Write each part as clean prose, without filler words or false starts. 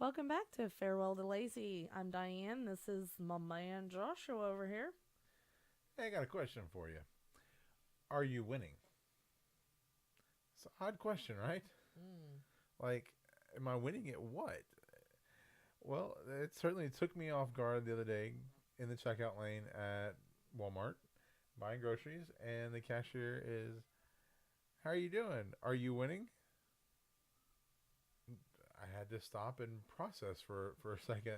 Welcome back to Farewell to Lazy. I'm Diane. This is my man Joshua over here. Hey, I got a question for you. Are you winning? It's an odd question, right? Mm. Like, am I winning at what? Well, it certainly took me off guard the other day in the checkout lane at Walmart buying groceries, and the cashier is, "How are you doing? Are you winning?" I had to stop and process for a second.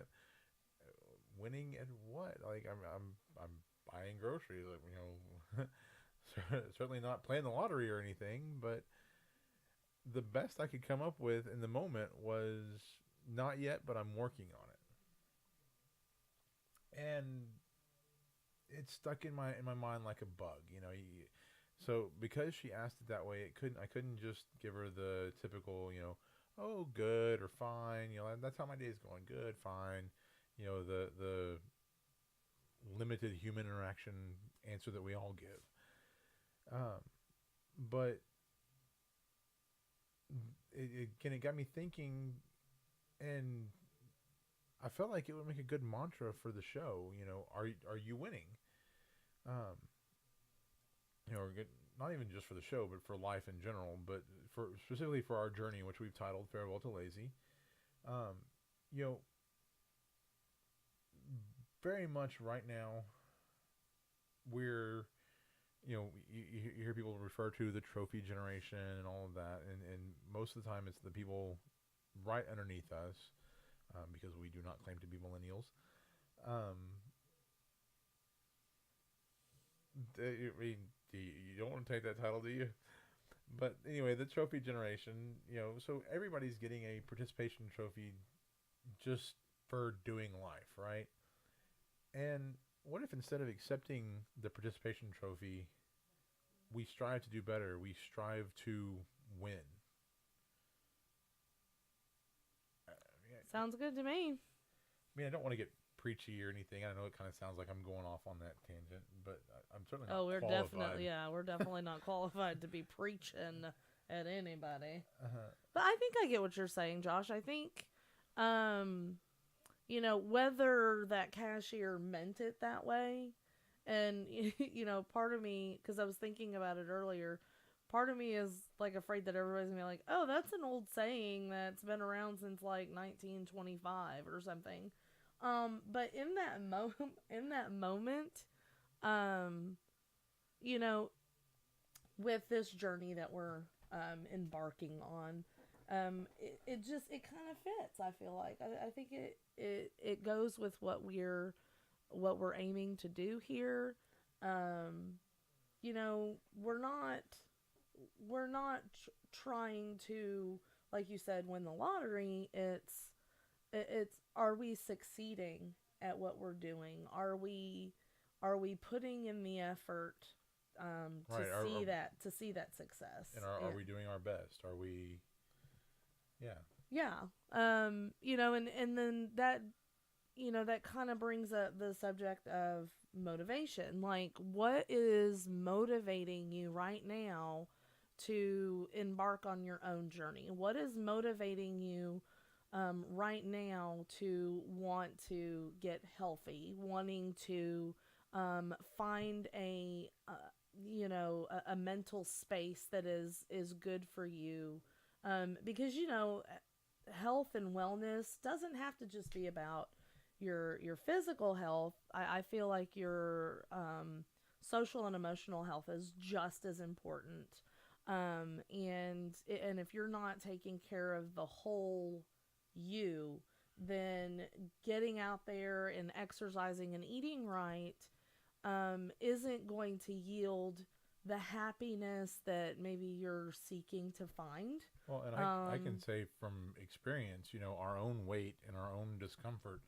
Winning at what? Like, I'm buying groceries. Like, certainly not playing the lottery or anything, but the best I could come up with in the moment was not yet, but I'm working on it. And it stuck in my mind like a bug, so because she asked it that way, I couldn't just give her the typical, oh good or fine, that's how my day's going, good, fine, the limited human interaction answer that we all give. Um, but it got me thinking, and I felt like it would make a good mantra for the show. Are you winning? Um, not even just for the show, but for life in general. But for specifically for our journey, which we've titled "Farewell to Lazy." Um, you know, very much right now we're you hear people refer to the trophy generation and all of that, and most of the time it's the people right underneath us, because we do not claim to be millennials. Um, I mean, you don't want to take that title, do you? But anyway, the trophy generation, so everybody's getting a participation trophy just for doing life, right? And what if instead of accepting the participation trophy, we strive to do better? We strive to win. I Sounds good to me. I don't want to get preachy or anything. I know it kind of sounds like I'm going off on that tangent, but I'm certainly Oh, not qualified. we're definitely not qualified to be preaching at anybody. Uh-huh. But I think I get what you're saying, Josh. I think, um, whether that cashier meant it that way, and part of me, because I was thinking about it earlier, part of me is like afraid that everybody's gonna be like, "Oh, that's an old saying that's been around since like 1925 or something." But in that moment, um, you know, with this journey that we're embarking on, it kind of fits. I feel like I think it goes with what we're aiming to do here. Um, we're not trying to, like you said, win the lottery. It's are we succeeding at what we're doing? Are we putting in the effort to Right. see that success? And are And we doing our best? Are we? Yeah. yeah, and then that kind of brings up the subject of motivation. Like, what is motivating you right now to embark on your own journey? What is motivating you right now to want to get healthy, wanting to find a mental space that is good for you? Because health and wellness doesn't have to just be about your physical health. I feel like your social and emotional health is just as important. And if you're not taking care of the whole you, then getting out there and exercising and eating right isn't going to yield the happiness that maybe you're seeking to find. Well, and I can Um, say from experience, our own weight and our own discomfort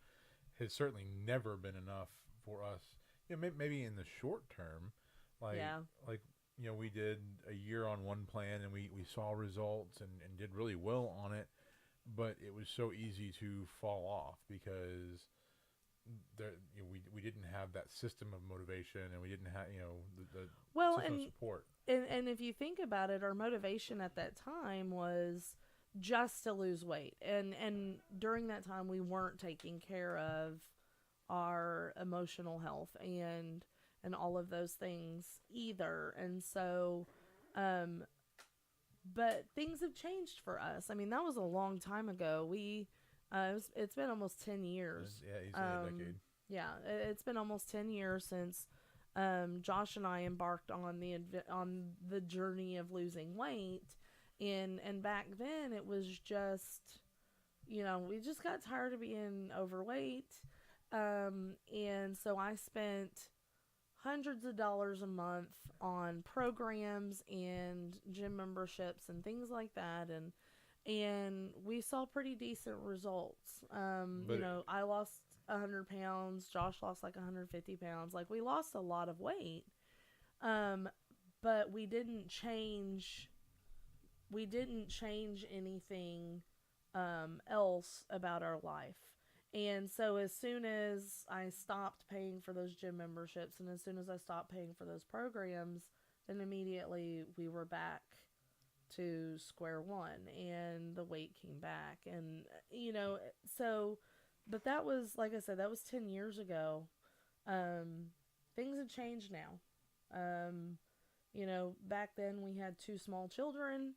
has certainly never been enough for us. Maybe in the short term, like yeah, like we did a year on one plan and we saw results and did really well on it, but it was so easy to fall off because we didn't have that system of motivation, and we didn't have the well, system of and support. and if you think about it, our motivation at that time was just to lose weight. And during that time we weren't taking care of our emotional health and all of those things either. And so um but things have changed for us. I mean, that was a long time ago. It's been almost 10 years. Yeah, easily a decade. Yeah, it's been almost 10 years since Josh and I embarked on the journey of losing weight. And back then it was just, we just got tired of being overweight. And so I spent hundreds of dollars a month on programs and gym memberships and things like that, and we saw pretty decent results. I lost 100 pounds. Josh lost like 150 pounds. Like, we lost a lot of weight, but we didn't change anything else about our life. And so as soon as I stopped paying for those gym memberships and as soon as I stopped paying for those programs, then immediately we were back to square one and the weight came back. And, but that was, like I said, that was 10 years ago. Things have changed now. Back then we had 2 small children.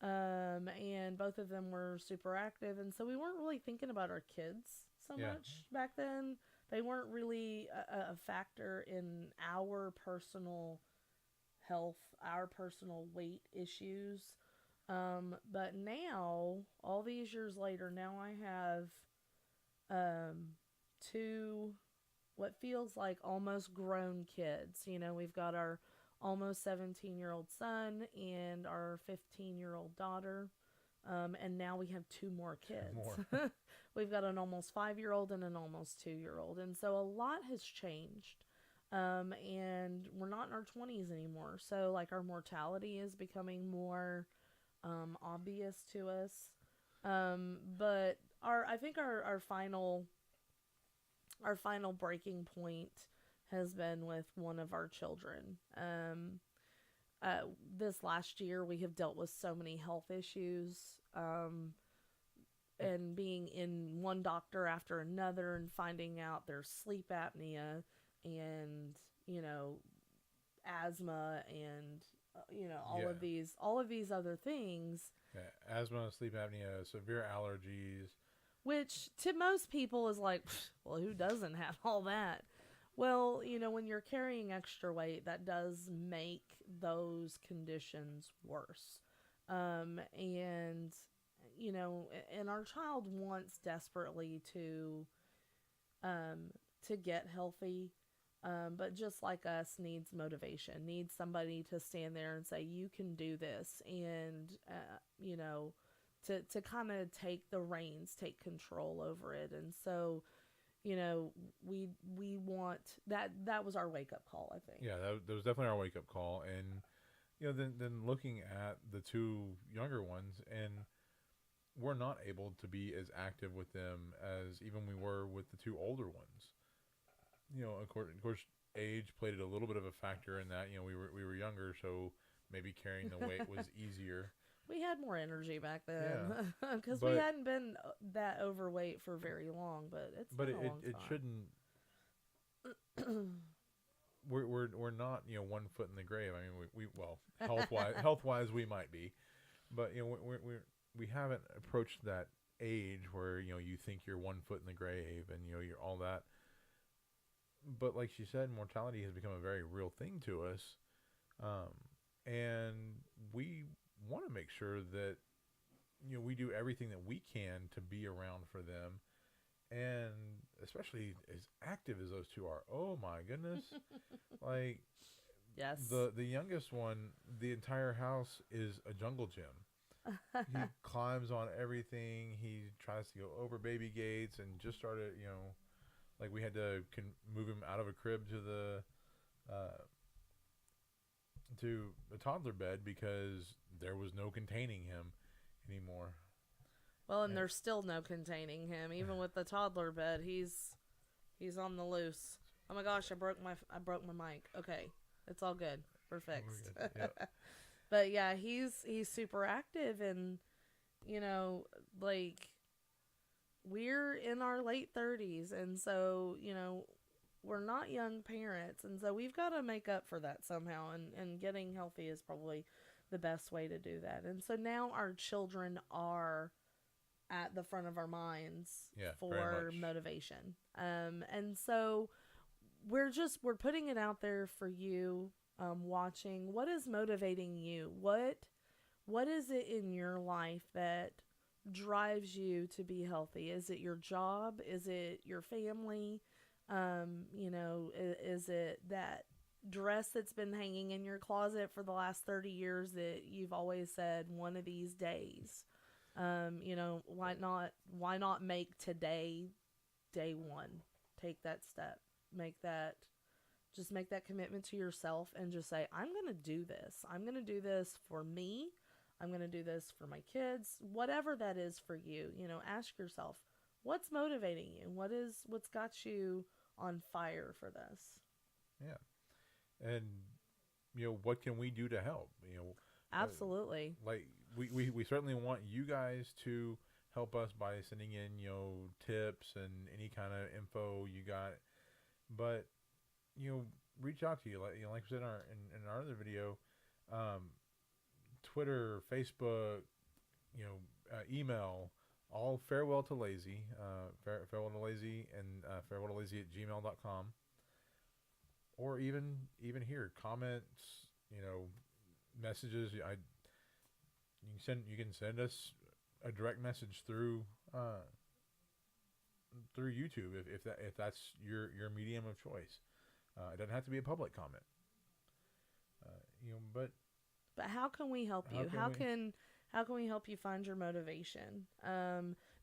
And both of them were super active, and so we weren't really thinking about our kids so much back then. They weren't really a factor in our personal health, our personal weight issues. But now, all these years later, now I have 2 what feels like almost grown kids. We've got our almost 17-year-old son and our 15-year-old daughter. And now we have 2 more kids. We've got an almost 5-year-old and an almost 2-year-old. And so a lot has changed. And we're not in our 20s anymore. So, like, our mortality is becoming more obvious to us. But I think our final breaking point has been with one of our children. This last year, we have dealt with so many health issues, and being in one doctor after another and finding out there's sleep apnea and, asthma and, all of these other things. Yeah, asthma, sleep apnea, severe allergies. Which to most people is like, well, who doesn't have all that? Well, when you're carrying extra weight, that does make those conditions worse. And our child wants desperately to get healthy, but just like us, needs motivation, needs somebody to stand there and say, you can do this, and, to kind of take the reins, take control over it. And so, we want that was our wake up call, I think. Yeah, that was definitely our wake up call. And, then looking at the 2 younger ones, and we're not able to be as active with them as even we were with the 2 older ones. Of course, age played a little bit of a factor in that. We were younger, so maybe carrying the weight was easier. We had more energy back then, because we hadn't been that overweight for very long. But it's been a long time. It shouldn't. We're not 1 foot in the grave. I mean, we health wise we might be, but we haven't approached that age where you think you're 1 foot in the grave and you're all that. But like she said, mortality has become a very real thing to us, and we want to make sure that we do everything that we can to be around for them, and especially as active as those 2 are. Oh my goodness. Like, yes, the youngest one, the entire house is a jungle gym. He climbs on everything. He tries to go over baby gates, and just started, like, we had to move him out of a crib to the toddler bed because there was no containing him anymore. Well, and there's still no containing him. Even with the toddler bed, he's on the loose. Oh my gosh, I broke my mic. Okay, it's all good. We're fixed. We're good. Yep. But yeah, he's super active, and you know, like we're in our late 30s, and so, you know, we're not young parents, and so we've got to make up for that somehow, and getting healthy is probably the best way to do that. And so now our children are at the front of our minds Yeah, very for much. motivation. And so we're putting it out there for you, watching. What is motivating you? What is it in your life that drives you to be healthy? Is it your job? Is it your family? You know, is it that dress that's been hanging in your closet for the last 30 years that you've always said one of these days? You know, why not make today day one? Take that step. Make that just make that commitment to yourself and just say, I'm going to do this. I'm going to do this for me. I'm going to do this for my kids. Whatever that is for you, you know, ask yourself, what's motivating you? What's got you on fire for this? Yeah, and what can we do to help? Uh, Absolutely. like we certainly want you guys to help us by sending in tips and any kind of info you got, but you know reach out to you like we said in our other video, um, Twitter, Facebook, email, all farewell to lazy, farewell to lazy, and farewell to lazy at gmail.com, or even here comments, messages. You can send us a direct message through YouTube if that's your medium of choice. It doesn't have to be a public comment. But But how can we help how you? can we? How can we help you find your motivation?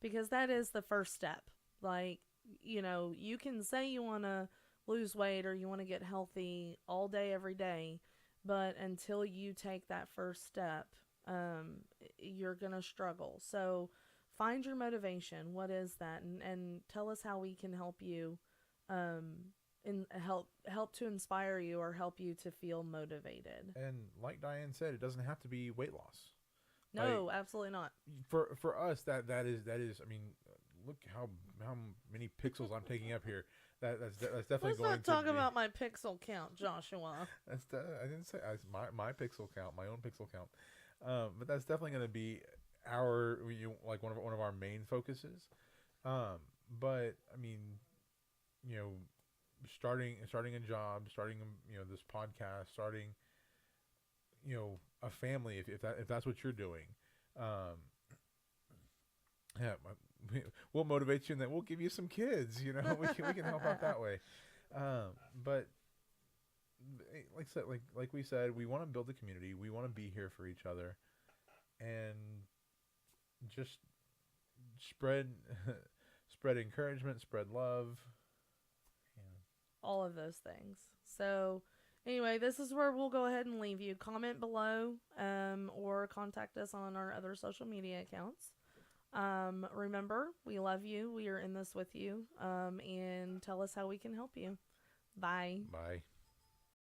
Because that is the first step. Like, you know, you can say you want to lose weight or you want to get healthy all day every day, but until you take that first step, you're gonna struggle. So find your motivation. What is that? And tell us how we can help you. And help to inspire you or help you to feel motivated. And like Diane said, it doesn't have to be weight loss. Like No, absolutely not. for us, that is. I mean, look how many pixels I'm taking up here. That's definitely Let's going not to talk be. about my pixel count, Joshua. I didn't say my pixel count, my own pixel count. But that's definitely going to be like one of our main focuses. Um, but I mean, you know, starting a job, starting this podcast, starting a family, if that's what you're doing. Um, yeah, we'll motivate you, and then we'll give you some kids. We can help out that way. But like I said, like we said, we want to build a community. We want to be here for each other, and just spread spread encouragement, spread love. Yeah. All of those things. So, anyway, this is where we'll go ahead and leave you. Comment below, or contact us on our other social media accounts. Remember, we love you. We are in this with you. And tell us how we can help you. Bye. Bye.